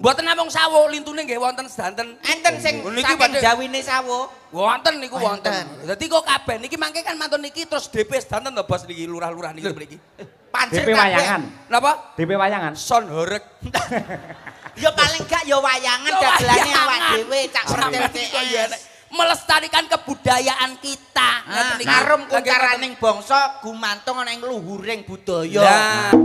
Mboten namung sawo, lintune nggih wonten sedanten. Enten sing saking jawine sawo. Wonten niku wonten. Dadi kok kabeh niki mangke kan mantun niki terus DP sedanten to Bos niki lurah-lurah niki mriki. Pancen DP wayangan. Napa? DP wayangan. Son horeg. Ya paling gak ya wayangan dagelane awak dhewe cak setel CS. Melestarikan kebudayaan kita. Ngarum kuntaraning bangsa gumantung ana ing luhuring budaya. Lah.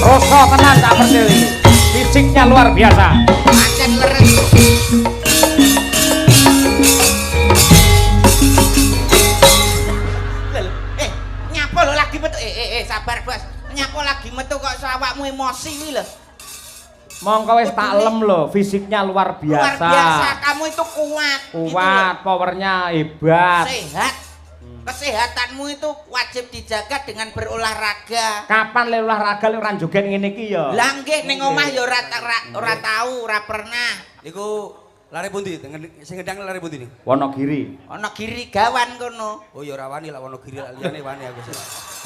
Roso tenan Cak Pertiwi. Fisiknya luar biasa. Pancen leres. Nyapa lo lagi metu. Sabar, Bos. Nyapa lagi metu kok awakmu emosi kuwi lho. Mongko wis tak lem lho, fisiknya luar biasa. Luar biasa, kamu itu kuat. Kuat, gitu powernya hebat. Sehat. Kesehatanmu itu wajib dijaga dengan berolahraga. Kapan le olahraga le ora joget ngene iki ya? Lah nggih ning omah ya ora tau, ora pernah. Niku lare pundi? Sing ngedang lare pundi niku? Wonogiri. Ana giri gawan kono. Oh ya ora wani lah Wonogiri liyane wani aku.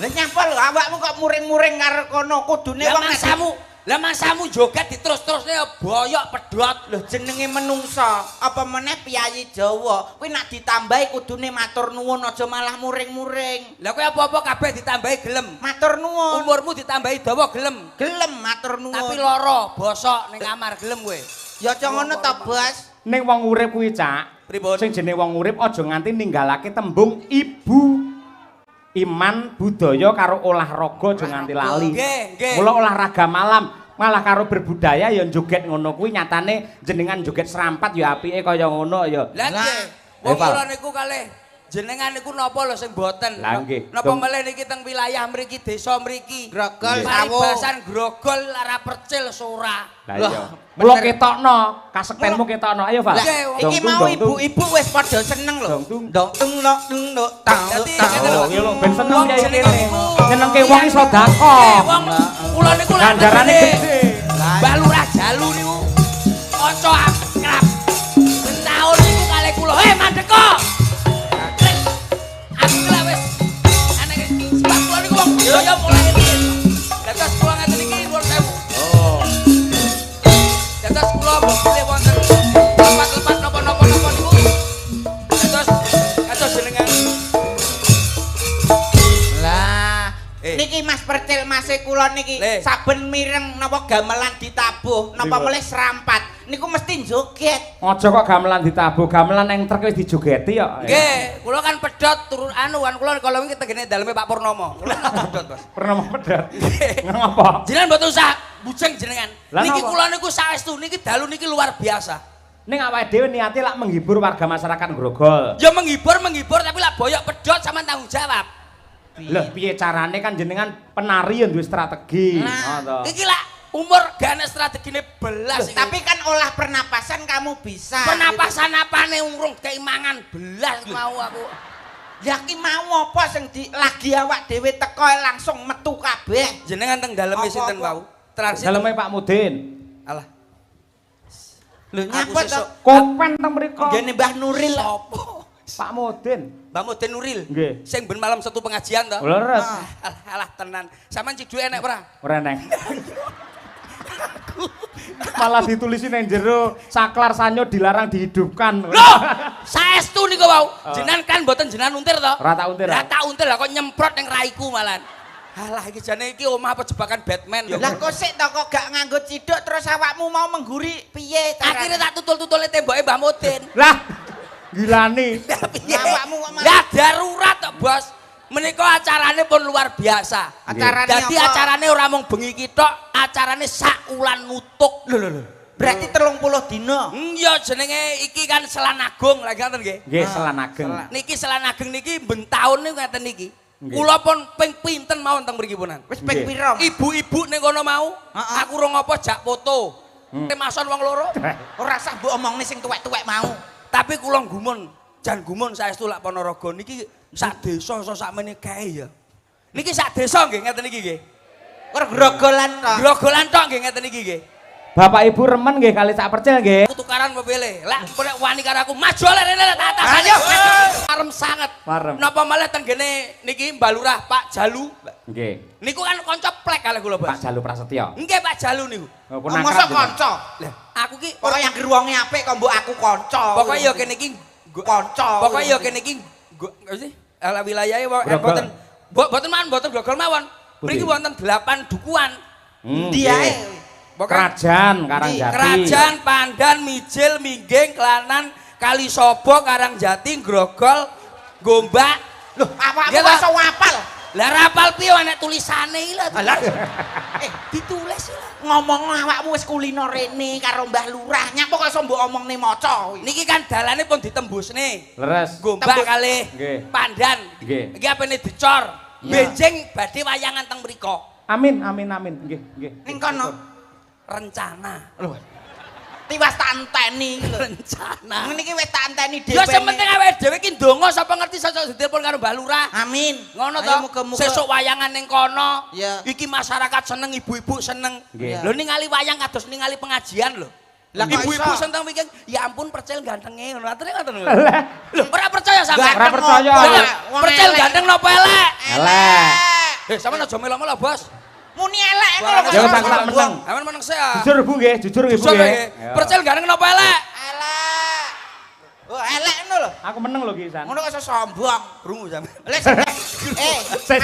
Lah nyapa lho awakmu kok muring-muring karo kono kudune wong masamu Lah masamu joget diterus-terusne boyok pedhot. Lho jenenge menungsa, apa meneh piyayi Jawa, kuwi nak ditambahi kudune matur nuwun aja malah muring-muring. Lah kowe apa-apa kabeh ditambahi gelem. Matur nuwun. Umurmu ditambahi dawa gelem. Gelem matur nuwun. Tapi lara, bosok ning kamar gelem kowe. Ya aja ngono ta, Bos. Ning wong urip kuwi, Cak. Pripun? Sing jenenge wong urip aja nganti ninggalake tembung ibu. Iman, budaya karo olahraga aja nganti lali. Nggih, nggih. Mula olahraga malam malah karo berbudaya ya joget ngono kuwi nyatane jenengan joget serampat ya apike kaya ngono ya. Lah nggih. Wong kula niku kalih jenengan niku napa lho sing boten. Lah nggih. Napa melih niki teng wilayah mriki desa mriki. Grogol paribasan grogol lara percil sora. Lah iya. Mula ketokno, kasektenmu ketokno. Ayo, Pak. Iki mau ibu-ibu wis padha seneng lho. Dong tung nok tung nok tang Oh, iya lho, ben seneng ya Jenenge kene. niku. Nyenengke wong iso Eh, dakok. wong kula niku lak Ganjarane gede. Mbah Lurah Jalu niku kanca akrab. Ben taun niku kalih kula. Mandeko. Aku lak wis ana sebab kula niku wong budaya mulai riyen. Dados kula ngaten iki nuwun sewu. Oh. Dados kula mbile wonten tempat-tempat napa-napa niku. Dados jenengan. Lah, niki Mas Percil Mase kula niki saben mireng napa gamelan ditabuh, napa melih serampat. Niku mesti joget. Aja kok gamelan ditabuh, gamelan ning trek wis dijogeti kok. Nggih, kula kan pedhot turun anu kan kula kalau iki tegene daleme Pak Purnomo. Kula pedhot, Bos. Purnomo pedhot. Ngapa? Jenengan mboten usah bujeng jenengan. Lah Niki napa? kula niku saestu niki dalu niki luar biasa. Ning awake dhewe niate lak menghibur warga masyarakat Grogol. Ya menghibur tapi lak boyok pedhot sampean tanggung jawab. Lah piye carane kan jenengan penari ya duwe strategi. Nah, iki lak umur gak ana strategine belas iki. Tapi kan olah pernapasan kamu bisa. Pernapasan apane urung keimangan belas mau aku. Ya ki mau apa sing lagi awak dhewe teko langsung metu kabeh. Jenengan teng daleme sinten wau? Transit. Daleme Pak Mudin. Alah. Lho nyapa to? Kopen teng mriku. Ngene Mbah Nuril. Sopo? Pak Mudin. Mbak Mudin Nuril. Nggih. Sing ben malam satu pengajian to. Leres. Alah tenan. Sampeyan cik duwe enek ora? Ora neng. Malah ditulisi nang jero saklar sanyo dilarang dihidupkan. Loh, saestu niku wau. Jenengan kan mboten jenengan untir to? Ora tak untir. Lah tak untir lah kok nyemprot ning raiku malan. Alah iki jane iki omah apa jebakan Batman lho. Lah kok sik to kok gak nganggo ciduk terus awakmu mau mengguri piye carane? Akhire tak tutul-tutule temboke Mbah Mudin. Lah gilani. Awakmu kok malah Lah darurat to, Bos. Menika acarane pun luar biasa. acarane Dadi apa? acarane ora mung bengi kitok, acarane sak ulan nutuk. Lho. Berarti 30 dina. Iya jenenge iki kan Selan Agung lagi ngoten nggih. Nggih, Selan Ageng. Niki Selan Ageng niki ben taun niku ngaten niki. Nggih. Kula pun ping pinten mawon teng mriki punan. Wis ping pira? Ibu-ibu ning kono mau, aku ora ngopo jak foto. Mason wong loro. Ora usah mbok omongne sing tuwek-tuwek mau. Tapi kula gumun, jan gumun saestu lak Ponorogo niki sak desa sak meneh kae ya. Niki sak desa nggih ngeten iki nggih. Ora grogolan to. Grogolan tok nggih ngeten iki nggih. Bapak Ibu remen nggih kali sak percil nggih. Aku tukaran pepele. Lah nek wani karo aku maju le rene le tak atas. Ayo. Arem sanget. Marem. Napa malah tenggene niki Mbah Lurah Pak Jalu. Nggih. Niku kan kanca plek kalih kula, Bos. Pak Jalu Prasetyo. Nggih Pak Jalu niku. Pun Mosok akrab. kanca. Lah, aku ki Pokoke yang ruange apik kok mbok aku kanca. pokoke ya kene iki kanca. pokoke ya kene iki apa sih? Ala wilayahe Grogol. boten mboten grogol mawon. Mriki wonten 8 dukuhan. Ndi ae. Kerajaan Karangjati. Kerajaan Pandan, Mijil, Mingging, Klanan, Kalisobo, Karangjati, Grogol, Gombak. Loh, awakmu Iya, kok Pak. iso ngapal? Lah rapal piye nek tulisane iki lho. Alah. Ditulis lho. Ngomong awakmu wis kulino rene karo Mbah Lurah. Nyapa kok iso mbok omongne maca? Niki kan dalane pun ditembusne. Leres. Gombak Tembus. kalih Nggih. Pandan. Nggih. Iki apene dicor. Iya. Benjing badhe wayangan teng mriko. Amin, amin, amin. Nggih, nggih. Ning kono. Rencana. Lho. Tiwas tak enteni iki lho. Rencana. Ngene iki wis tak enteni dhewe. Ya sementing awake dhewe ki ndonga sapa ngerti sesuk ditelepon karo Mbah Lurah. Amin. Ngono Ayo, to. muga-muga. Sesuk wayangan ning kono. Iya. Iki masyarakat seneng, ibu-ibu seneng. Nggih. Lho ningali wayang kados ningali pengajian lho. Lah kok Ibu-ibu iso? seneng mikir, ya ampun percil gantenge ngono. Atene ngoten lho. Lho, ora percaya sampean. Ora percaya. Lho, percil ganteng napa elek? Elek. Sampeyan aja melok-melok, Bos. Muni elek Suarane kok. Ya wis aku tak meneng. Aman meneng sih ah. Jujur Bu nggih, jujur nggih Bu Jujur nggih. nggih. Percil ganteng napa elek? Elek. Oh, elek ngono lho. Aku meneng lho ki San. Ngono kok iso sombong. Krungu sampe. Lek Sik,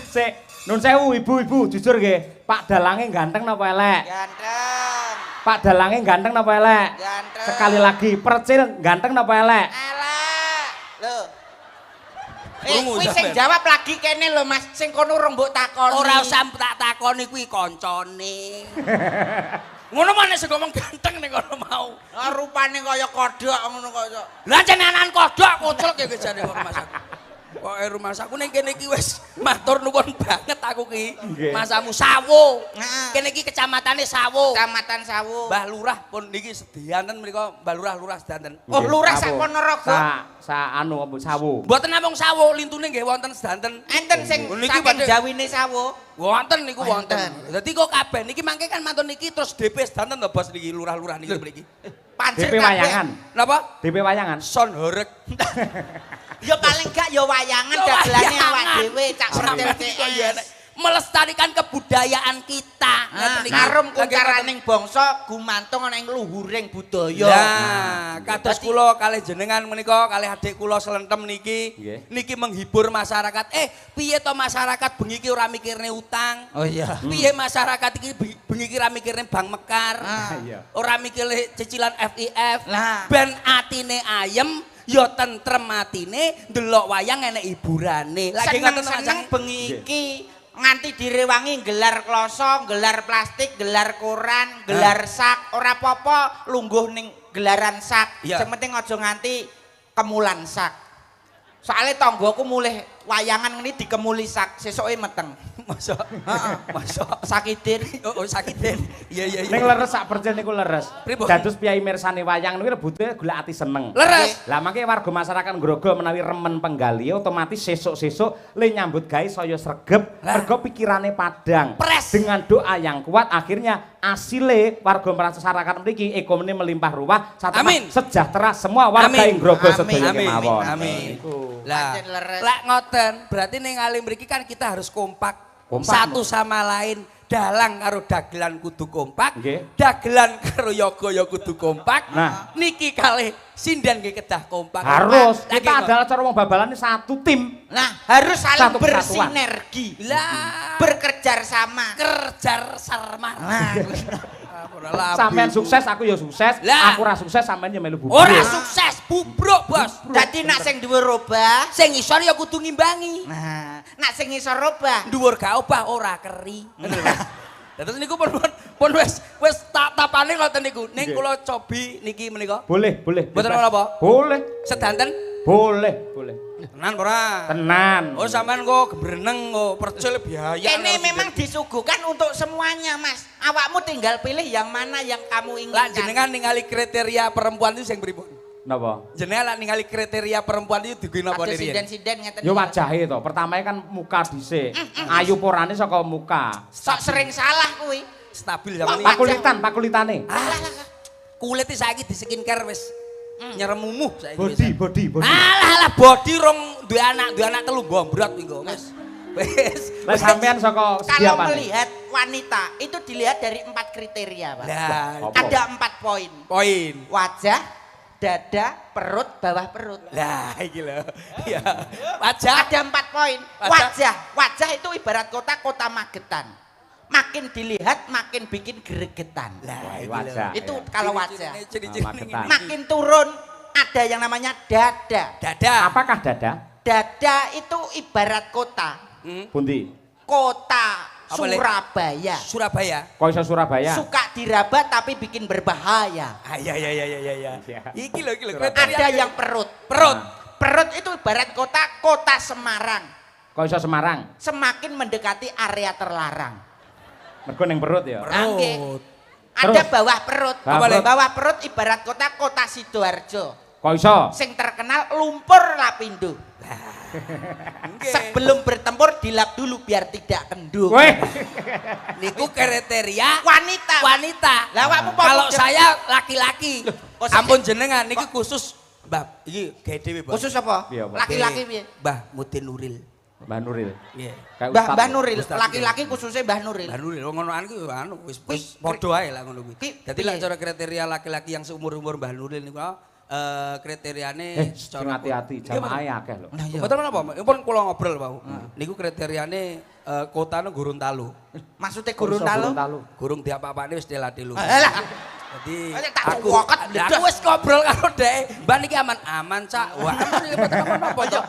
sik. Nun sewu ibu-ibu, jujur nggih. Pak dalange ganteng napa elek? ganteng. Pak dalange ganteng napa elek? Ganteng. Sekali lagi, Percil ganteng napa elek? Elek. Lho. Krungu Kuwi sampean. sing jawab lagi kene lho Mas, sing kono urung mbok takoni. Ora usah tak takoni kuwi kancane. Ngono mana sing ngomong ganteng ning kono mau. Ah, rupane kaya kodhok ngono kaya. Lah jenengan kodhok kuclek ya jane kok Mas. Kok rumah saku ning kene iki wis matur nuwun banget aku ki. Nggih. Masamu Sawo. Heeh. Kene iki kecamatane Sawo. Kecamatan Sawu. Mbah Lurah pun niki sedianten mriku Mbah Lurah sedanten. Oh, Nggih, lurah Sawu. sak Ponorogo. Anu apa sawu. Mboten namung Sawo, lintune nggih wonten sedanten. Enten sing Niki saking badhe- jawine Sawu. Wonten niku wonten. Wonten. Dadi kok kabeh niki mangke kan mantun niki terus DP sedanten to Bos niki lurah-lurah niki mriki. Pancir DP kabeh. wayangan. Napa? DP wayangan. Son horeg. Ya paling gak ya wayangan Ya dagelane wayangan. awak dhewe cak Seperti CS. melestarikan kebudayaan kita. Ngoten niki. Ngarum Lagi kuncaraning bangsa gumantung ana ing luhuring budaya. Nah, kados kula kalih jenengan menika kalih adik kula Slentem niki Nggih. niki menghibur masyarakat. Piye to masyarakat bengi iki ora mikirne utang? Oh iya. Piye masyarakat iki bengi iki ora mikirne bank mekar? Iya. Ora mikirne cicilan FIF. Lah. Ben atine ayem ya tentrem atine ndelok wayang enek hiburane. Lagi ngoten Seneng-seneng Mas. bengi iki nganti direwangi gelar kloso, gelar plastik, gelar koran, gelar sak, ora apa-apa lungguh ning gelaran sak. Iya. Sing penting aja nganti kemulan sak. Soale tanggoku mulih wayangan ngene dikemuli sak, sesuke meteng. Masa? Masa? Sakidin. Oh, sakitin. Iya iya iya. Ning leres sak Percil niku leres. Pripun? Dados piyai mirsani wayang niku rebute golek ati seneng. Leres. Lah mangke warga masyarakat Grogol menawi remen penggali otomatis sesuk-sesuk le nyambut gawe saya sregep Lah. mergo pikirane padang. Pres. Dengan doa yang kuat akhirnya asile warga masyarakat mriki ekonomi melimpah ruah sarta Amin. sejahtera semua warga Amin. ing Grogol Amin. sedaya Amin. kemawon. Amin. Niku. Lah, Pancen leres. lek ngoten, berarti ning alim mriki kan kita harus kompak. Kompak, Satu Mbak. sama lain. Dalang karo dagelan kudu kompak. Nggih. Dagelan karo yoga ya kudu kompak. Nah. Niki kalih sinden nggih kedah kompak. Harus Lagi kita ngoten. adalah cara wong babalan ini satu tim. Nah, harus saling Satu kesatuan. bersinergi. Lah, Bekerja sama. kerjar sarmar. Nah, Sampean sukses aku ya sukses, Lah. aku ora sukses sampean ya melu bubruk. Ora sukses, bubruk, Bos. dadi nak sing dhuwur robah. Sing isor ya kudu ngimbangi. Nah, nak sing isor robah. Dhuwur gak obah ora keri. Ngono lho, Mas. Terus niku pun wis tak tapane ngoten niku. Ning Nggih. kula cobi niki menika. Boleh, boleh. Mboten bebas. apa? Boleh. Sedanten Boleh, boleh. tenan ora? Tenan. Oh sampean kok gebreneng kok percil biaya. Ini memang disuguhkan untuk semuanya, Mas. Awakmu tinggal pilih yang mana yang kamu Lah inginkan. jenengan ningali kriteria perempuan itu sing pripun? Napa? Jenengan lah ningali kriteria perempuan itu digo napa Ada diri? sinden-sinden ngeten. Ya wajahe to. Pertama kan muka dhisik. Ayu porane saka muka. Sok sering salah kuwi. Stabil sama ini. Pakulitan, pakulitane. Kulit saiki di skincare wis nyerem mumuh saiki. Body. Alah body rong duwe anak telu gombrot iku wis. Wis. Lah sampean saka segi Kalau apa? melihat wanita itu dilihat dari 4 kriteria, Pak. Lah, Apa? Ada 4 poin. poin. Wajah, dada, perut, bawah perut. Lah iki lho. Ya. Wajah. Ada 4 poin. Wajah. Wajah itu ibarat kota Magetan. Makin dilihat makin bikin gregetan. Lah iki Wajah. lho. Itu kalau wajah. Ciri-ciri Magetan. Makin turun ada yang namanya dada. dada. Apakah dada? Dada itu ibarat kota. Pundi? Kota Apa, Le? Surabaya. Surabaya. Kok iso Surabaya? Suka diraba tapi bikin berbahaya. Ah iya. Iya. Iki lho Ada yang perut. perut. Perut itu ibarat kota Semarang. Kok iso Semarang? Semakin mendekati area terlarang. Mergo ning perut ya. Oke. Perut. Ada Terus? bawah perut. Bawah perut. Bawah perut ibarat kota Sidoarjo. Kok iso? Sing terkenal lumpur lapindo. Nggih. Sebelum bertempur dilap dulu biar tidak kendung. Weh. Niku kriteria Wanita. wanita. Lah awakmu apa Kalau muda? saya laki-laki. kok Ampun jenengan niki khusus Mbah, iki gawe dhewe, Bos. Khusus apa? Iya, Pak. Laki-laki piye? Mbah Mudin Nuril. Mbah Nuril. Nggih. Mbah Nuril, laki-laki khususnya Mbah Nuril. Mbah Nuril ngonoan ku anu wis padha ae lah ngono kuwi. Dadi lek cara kriteria laki-laki yang seumur-umur Mbah Nuril niku kriteriane secara hati-hati jamaah akeh lho. Betul menapa? Pun kula ngobrol wau. Niku kriteriane kotane Gorontalo. Maksudnya Gorontalo? Gurung diapa-apane wis tela-telu. Alah. Jadi aku wis ngobrol karo dhek. Mbak niki aman-aman, Cak. Wah, aman iki mboten apa-apa, Cak.